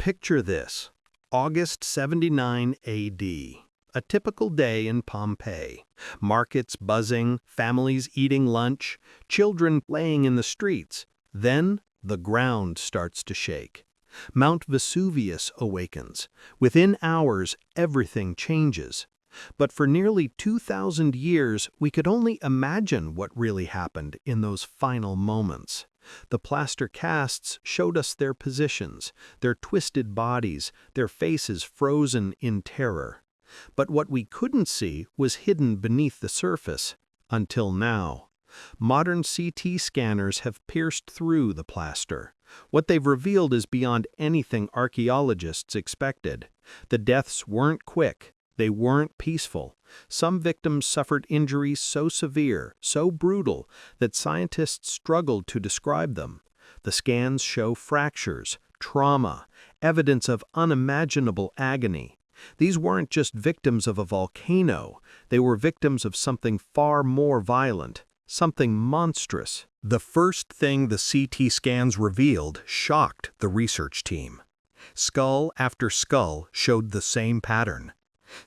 Picture this: August 79 AD. A typical day in Pompeii. Markets buzzing, families eating lunch, children playing in the streets. Then the ground starts to shake. Mount Vesuvius awakens. Within hours, everything changes. But for nearly 2,000 years, we could only imagine what really happened in those final moments. The plaster casts showed us their positions, their twisted bodies, their faces frozen in terror. But what we couldn't see was hidden beneath the surface, until now. Modern CT scanners have pierced through the plaster. What they've revealed is beyond anything archaeologists expected. The deaths weren't quick. They weren't peaceful. Some victims suffered injuries so severe, so brutal, that scientists struggled to describe them. The scans show fractures, trauma, evidence of unimaginable agony. These weren't just victims of a volcano. They were victims of something far more violent, something monstrous. The first thing the CT scans revealed shocked the research team. Skull after skull showed the same pattern.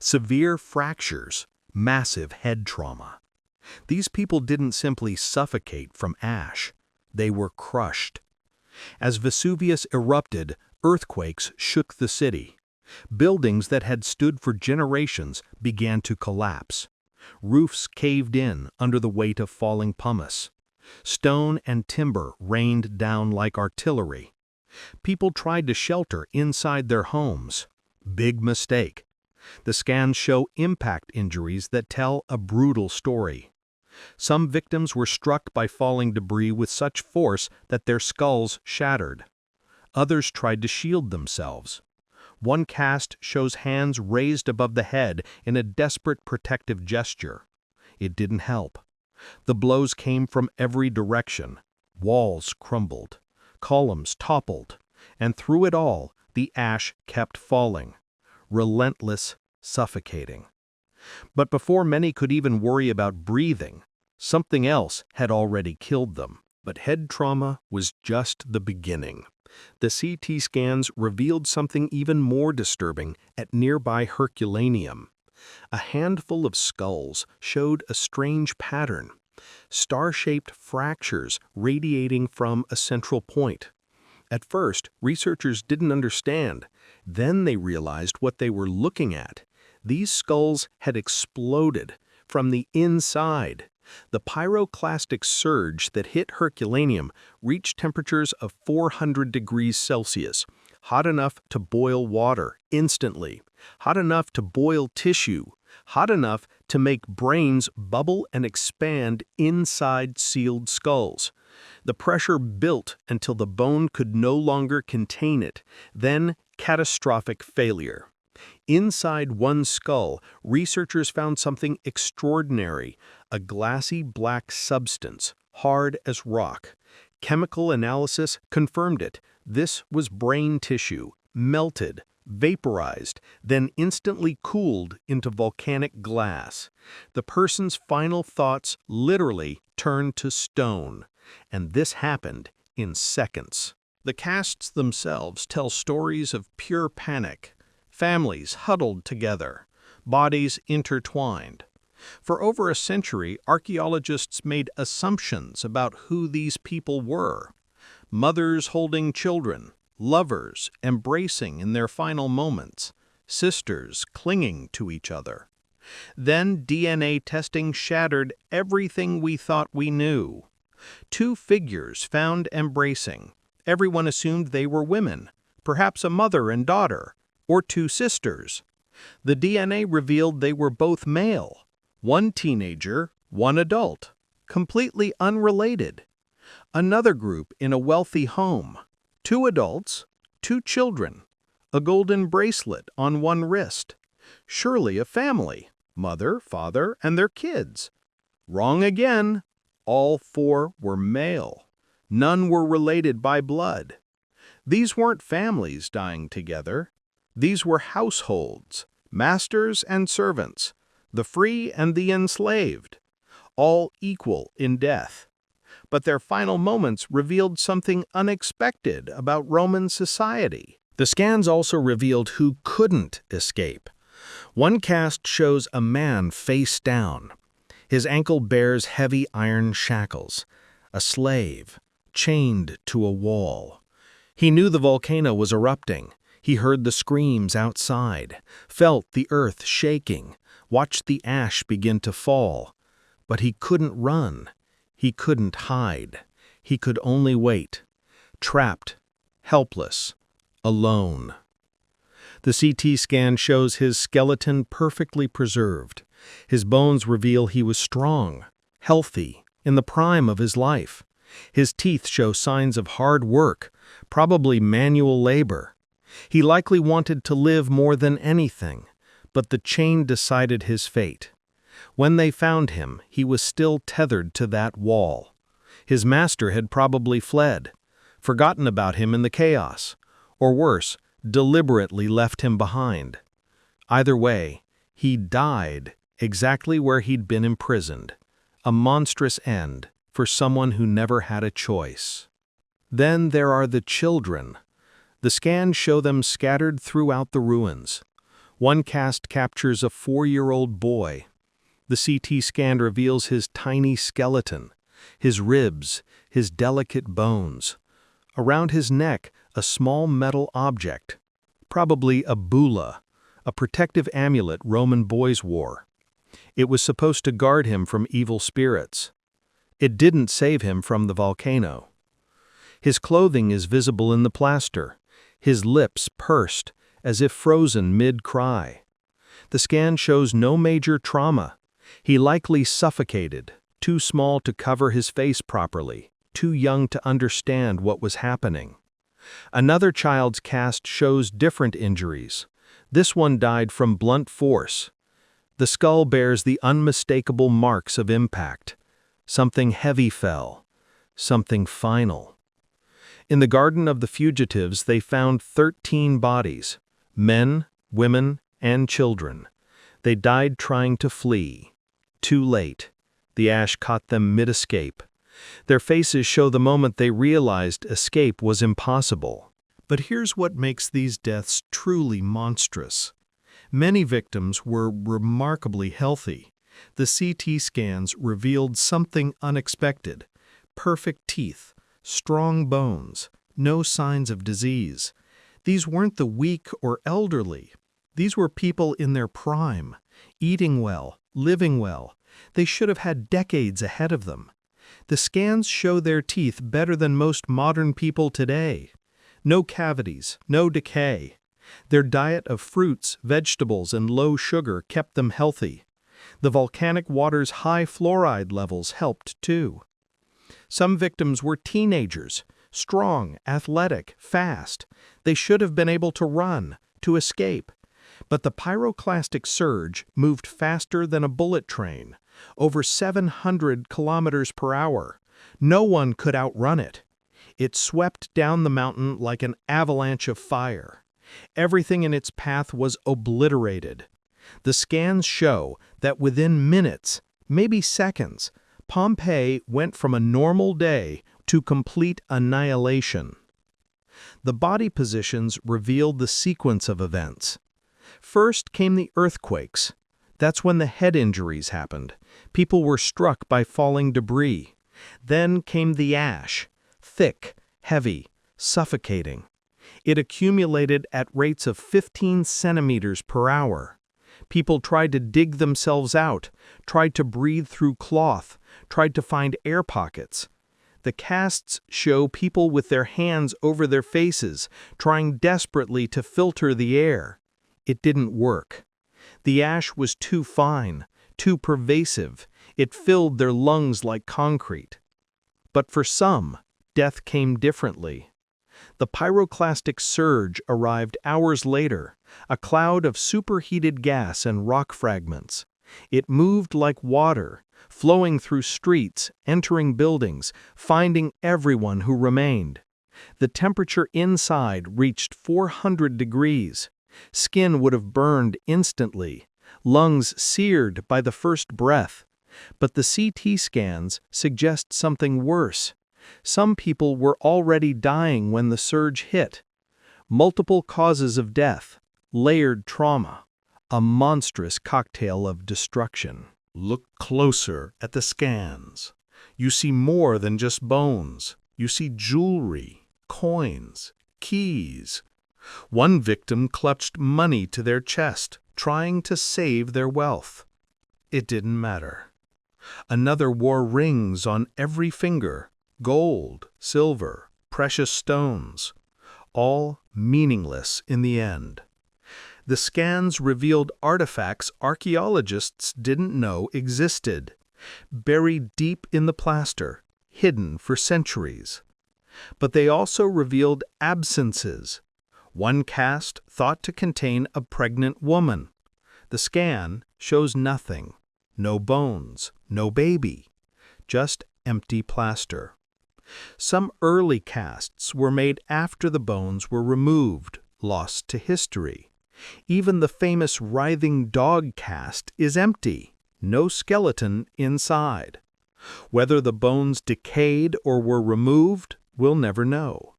Severe fractures, massive head trauma. These people didn't simply suffocate from ash. They were crushed. As Vesuvius erupted, earthquakes shook the city. Buildings that had stood for generations began to collapse. Roofs caved in under the weight of falling pumice. Stone and timber rained down like artillery. People tried to shelter inside their homes. Big mistake. The scans show impact injuries that tell a brutal story. Some victims were struck by falling debris with such force that their skulls shattered. Others tried to shield themselves. One cast shows hands raised above the head in a desperate protective gesture. It didn't help. The blows came from every direction. Walls crumbled. Columns toppled. And through it all, the ash kept falling. Relentless, suffocating. But before many could even worry about breathing, something else had already killed them. But head trauma was just the beginning. The CT scans revealed something even more disturbing at nearby Herculaneum. A handful of skulls showed a strange pattern, star-shaped fractures radiating from a central point. At first, researchers didn't understand. Then they realized what they were looking at. These skulls had exploded from the inside. The pyroclastic surge that hit Herculaneum reached temperatures of 400 degrees Celsius, hot enough to boil water instantly, hot enough to boil tissue, hot enough to make brains bubble and expand inside sealed skulls. The pressure built until the bone could no longer contain it, then catastrophic failure. Inside one skull, researchers found something extraordinary, a glassy black substance, hard as rock. Chemical analysis confirmed it. This was brain tissue, melted, vaporized, then instantly cooled into volcanic glass. The person's final thoughts literally turned to stone. And this happened in seconds. The casts themselves tell stories of pure panic. Families huddled together, bodies intertwined. For over a century, archaeologists made assumptions about who these people were. Mothers holding children, lovers embracing in their final moments, sisters clinging to each other. Then DNA testing shattered everything we thought we knew. Two figures found embracing. Everyone assumed they were women, perhaps a mother and daughter, or two sisters. The DNA revealed they were both male, one teenager, one adult, completely unrelated. Another group in a wealthy home, two adults, two children, a golden bracelet on one wrist. Surely a family, mother, father, and their kids. Wrong again. All four were male. None were related by blood. These weren't families dying together. These were households, masters and servants, the free and the enslaved, all equal in death. But their final moments revealed something unexpected about Roman society. The scans also revealed who couldn't escape. One cast shows a man face down. His ankle bears heavy iron shackles, a slave, chained to a wall. He knew the volcano was erupting. He heard the screams outside, felt the earth shaking, watched the ash begin to fall. But he couldn't run. He couldn't hide. He could only wait, trapped, helpless, alone. The CT scan shows his skeleton perfectly preserved. His bones reveal he was strong, healthy, in the prime of his life. His teeth show signs of hard work, probably manual labor. He likely wanted to live more than anything, but the chain decided his fate. When they found him, he was still tethered to that wall. His master had probably fled, forgotten about him in the chaos, or worse, deliberately left him behind. Either way, he died exactly where he'd been imprisoned, a monstrous end for someone who never had a choice. Then there are the children. The scans show them scattered throughout the ruins. One cast captures a 4-year-old boy. The CT scan reveals his tiny skeleton, his ribs, his delicate bones. Around his neck, a small metal object, probably a bulla, a protective amulet Roman boys wore. It was supposed to guard him from evil spirits. It didn't save him from the volcano. His clothing is visible in the plaster, his lips pursed, as if frozen mid-cry. The scan shows no major trauma. He likely suffocated, too small to cover his face properly, too young to understand what was happening. Another child's cast shows different injuries. This one died from blunt force. The skull bears the unmistakable marks of impact. Something heavy fell, something final. In the Garden of the Fugitives, they found 13 bodies, men, women, and children. They died trying to flee. Too late. The ash caught them mid-escape. Their faces show the moment they realized escape was impossible. But here's what makes these deaths truly monstrous. Many victims were remarkably healthy. The CT scans revealed something unexpected. Perfect teeth, strong bones, no signs of disease. These weren't the weak or elderly. These were people in their prime, eating well, living well. They should have had decades ahead of them. The scans show their teeth better than most modern people today. No cavities, no decay. Their diet of fruits, vegetables, and low sugar kept them healthy. The volcanic water's high fluoride levels helped too. Some victims were teenagers, strong, athletic, fast. They should have been able to run, to escape. But the pyroclastic surge moved faster than a bullet train, over 700 kilometers per hour. No one could outrun it. It swept down the mountain like an avalanche of fire. Everything in its path was obliterated. The scans show that within minutes, maybe seconds, Pompeii went from a normal day to complete annihilation. The body positions revealed the sequence of events. First came the earthquakes. That's when the head injuries happened. People were struck by falling debris. Then came the ash, thick, heavy, suffocating. It accumulated at rates of 15 centimeters per hour. People tried to dig themselves out, tried to breathe through cloth, tried to find air pockets. The casts show people with their hands over their faces, trying desperately to filter the air. It didn't work. The ash was too fine, too pervasive. It filled their lungs like concrete. But for some, death came differently. The pyroclastic surge arrived hours later, a cloud of superheated gas and rock fragments. It moved like water, flowing through streets, entering buildings, finding everyone who remained. The temperature inside reached 400 degrees. Skin would have burned instantly, lungs seared by the first breath. But the CT scans suggest something worse. Some people were already dying when the surge hit. Multiple causes of death, layered trauma, a monstrous cocktail of destruction. Look closer at the scans. You see more than just bones. You see jewelry, coins, keys. One victim clutched money to their chest, trying to save their wealth. It didn't matter. Another wore rings on every finger, gold, silver, precious stones, all meaningless in the end. The scans revealed artifacts archaeologists didn't know existed, buried deep in the plaster, hidden for centuries. But they also revealed absences. One cast thought to contain a pregnant woman. The scan shows nothing. No bones, no baby, just empty plaster. Some early casts were made after the bones were removed, lost to history. Even the famous writhing dog cast is empty, no skeleton inside. Whether the bones decayed or were removed, we'll never know.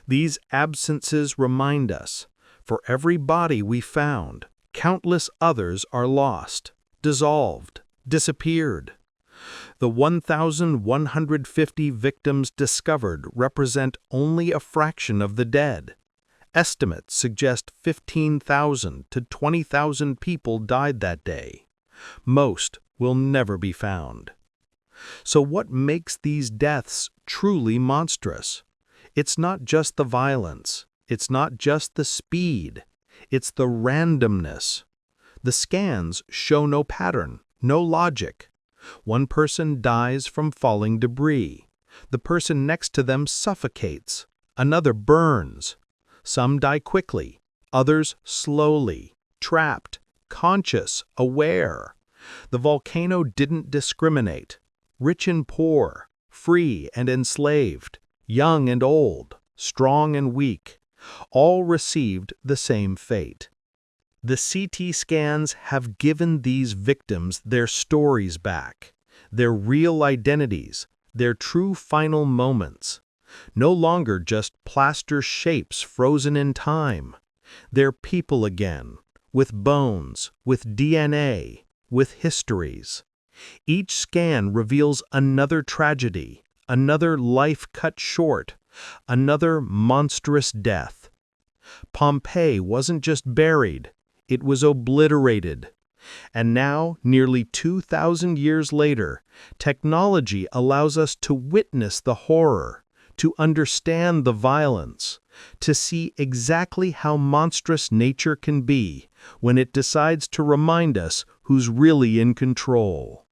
These absences remind us, for every body we found, countless others are lost, dissolved, disappeared. The 1,150 victims discovered represent only a fraction of the dead. Estimates suggest 15,000 to 20,000 people died that day. Most will never be found. So what makes these deaths truly monstrous? It's not just the violence. It's not just the speed. It's the randomness. The scans show no pattern, no logic. One person dies from falling debris. The person next to them suffocates. Another burns. Some die quickly, others slowly, trapped, conscious, aware. The volcano didn't discriminate. Rich and poor, free and enslaved, young and old, strong and weak, all received the same fate. The CT scans have given these victims their stories back, their real identities, their true final moments. No longer just plaster shapes frozen in time. They're people again, with bones, with DNA, with histories. Each scan reveals another tragedy, another life cut short, another monstrous death. Pompeii wasn't just buried, it was obliterated. And now, nearly 2,000 years later, technology allows us to witness the horror, to understand the violence, to see exactly how monstrous nature can be when it decides to remind us who's really in control.